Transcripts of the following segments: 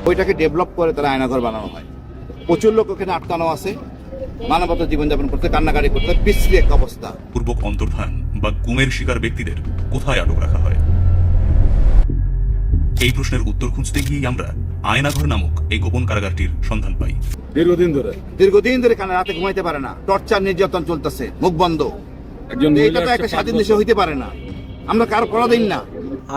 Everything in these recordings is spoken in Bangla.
ওইটাকে ডেভেলপ করে তারা আয়নাঘর বানানো হয়। প্রচুর লোক ওখানে আটকানো আছে, মানবতা জীবনযাপন করতে, কান্নাকাটি করতে, বিশ্রী এক অবস্থা। পূর্বক অন্তর্ধান বা গুমের শিকার ব্যক্তিদের কোথায় আটক রাখা হয়? এই প্রশ্নের উত্তর খুঁজতে গিয়ে আমরা আয়নাঘর নামক এই গোপন কারাগারটির সন্ধান পাই। দীর্ঘদিন ধরে কানে রাতে ঘুমাইতে পারে না, টর্চার নির্যাতন চলতেছে, মুখ বন্ধ। এটা তো একটা স্বাধীন দেশে হইতে পারে না, আমরা কারো পরাধীন না।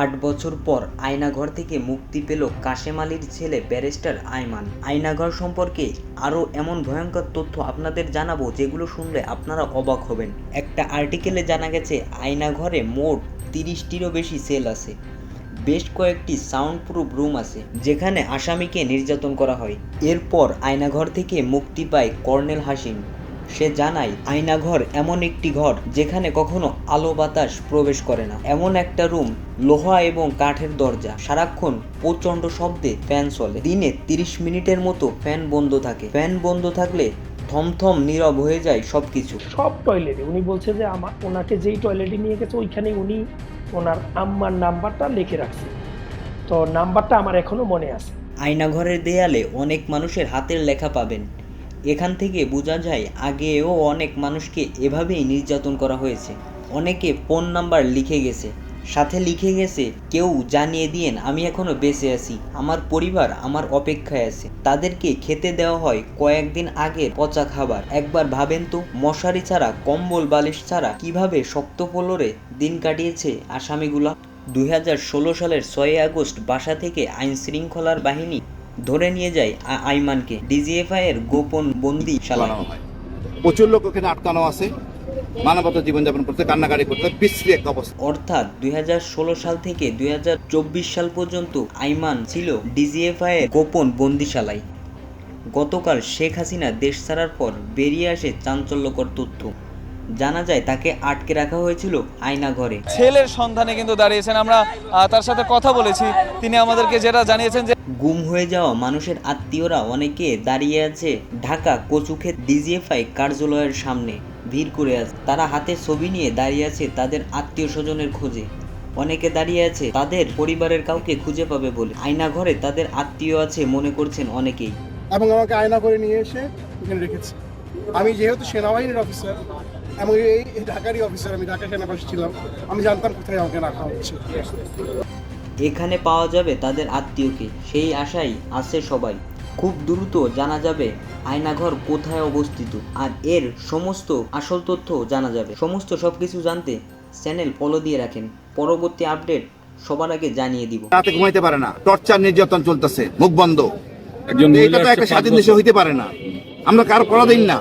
৮ বছর পর আয়নাঘর থেকে মুক্তি পেল কাশেম আলীর ছেলে ব্যারিস্টার আইমান। আয়নাঘর সম্পর্কে আরও এমন ভয়ঙ্কর তথ্য আপনাদের জানাবো যেগুলো শুনলে আপনারা অবাক হবেন। একটা আর্টিকেলে জানা গেছে আয়নাঘরে মোট ৩০টিরও বেশি সেল আছে। বেশ কয়েকটি সাউন্ড প্রুফ রুম আছে যেখানে আসামিকে নির্যাতন করা হয়। এরপর আয়নাঘর থেকে মুক্তি পায় কর্নেল হাসিম। সে জানায় আয়নাঘর এমন একটি ঘর যেখানে কখনো আলো বাতাস প্রবেশ করে না। এমন একটা রুম, লোহা এবং কাঠের দরজা, সারাক্ষণ প্রচণ্ড শব্দে ফ্যান চলে। দিনে ৩০ মিনিটের মতো ফ্যান বন্ধ থাকে। ফ্যান বন্ধ থাকলে থমথম নীরব হয়ে যায় সবকিছু। সব টয়লেটে উনি বলছে যে ওনাকে যেই টয়লেটে নিয়ে গেছে ওইখানে উনি ওনার আম্মার নাম্বারটা লিখে রাখছে, তো নাম্বারটা আমার এখনো মনে আছে। আয়নাঘরের দেয়ালে অনেক মানুষের হাতের লেখা পাবেন। এখান থেকে বোঝা যায় আগেও অনেক মানুষকে এভাবেই নির্যাতন করা হয়েছে। অনেকে ফোন নাম্বার লিখে গেছে, সাথে লিখে গেছে কেউ জানিয়ে দিয়েন আমি এখনো বেঁচে আছি, আমার পরিবার আমার অপেক্ষায় আছে। তাদেরকে খেতে দেওয়া হয় কয়েকদিন আগের পচা খাবার। একবার ভাবেন তো, মশারি ছাড়া, কম্বল বালিশ ছাড়া কিভাবে শক্ত ফ্লোরে দিন কাটিয়েছে আসামিগুলা। 2016 সালের 6 আগস্ট বাসা থেকে আইন শৃঙ্খলার বাহিনী ধরে নিয়ে যায় আইমানকে ডিজিএফআই এর গোপন বন্দিশালায়। প্রচুর লোক ওখানে আটকানো আছে, মানবতা জীবনযাপন করতে, কান্নাকাটি করতে, বিশ্রী এক অবস্থা। অর্থাৎ 2016 সাল থেকে 2024 সাল পর্যন্ত আইমান ছিল ডিজিএফআই এর গোপন বন্দিশালায়। গতকাল শেখ হাসিনা দেশ ছাড়ার পর বেরিয়ে আসে চাঞ্চল্যকর তথ্য। জানা যায় তাকে আটকে রাখা হয়েছিল আয়নাঘরে। ছেলের সন্ধানে কিন্তু দাঁড়িয়েছেন, আমরা তার সাথে কথা বলেছি, তিনি আমাদেরকে যেটা জানিয়েছেন যে গুম হয়ে যাওয়া মানুষের আত্মীয়রা অনেকে দাঁড়িয়ে আছে ঢাকা কচুক্ষেত ডিজিএফআই কার্যালয়ের সামনে, ভিড় করে আছে। তারা হাতে ছবি নিয়ে দাঁড়িয়ে আছে তাদের আত্মীয় স্বজনের খোঁজে। অনেকে দাঁড়িয়ে আছে তাদের পরিবারের কাউকে খুঁজে পাবে বলে। আয়নাঘরে তাদের আত্মীয় আছে মনে করছেন অনেকেই। এবং আমাকে আয়না করে নিয়ে এসে এখানে রেখেছে। আমি যেহেতু সেনাবাহিনীর অফিসার এবং এই ঢাকারই অফিসার, আমি ঢাকা সেনাবাসী ছিলাম, আমি জানতাম কোথায় আমাকে রাখা হচ্ছে। এখানে পাওয়া যাবে তাদের আত্মীয়কে, সেই আশাই আছে সবাই। খুব দ্রুত জানা যাবে আয়নাঘর কোথায় অবস্থিত, আর এর সমস্ত আসল তথ্য জানা যাবে। সমস্ত সবকিছু জানতে চ্যানেল ফলো দিয়ে রাখেন, পরবর্তী আপডেট সবার আগে জানিয়ে দিব। রাতে ঘুমাইতে পারে না, টর্চার নির্যাতন চলতেছে, মুখ বন্ধ। এটা তো একটা স্বাধীন দেশে হইতে পারে না, আমরা কারো পরাধীন না।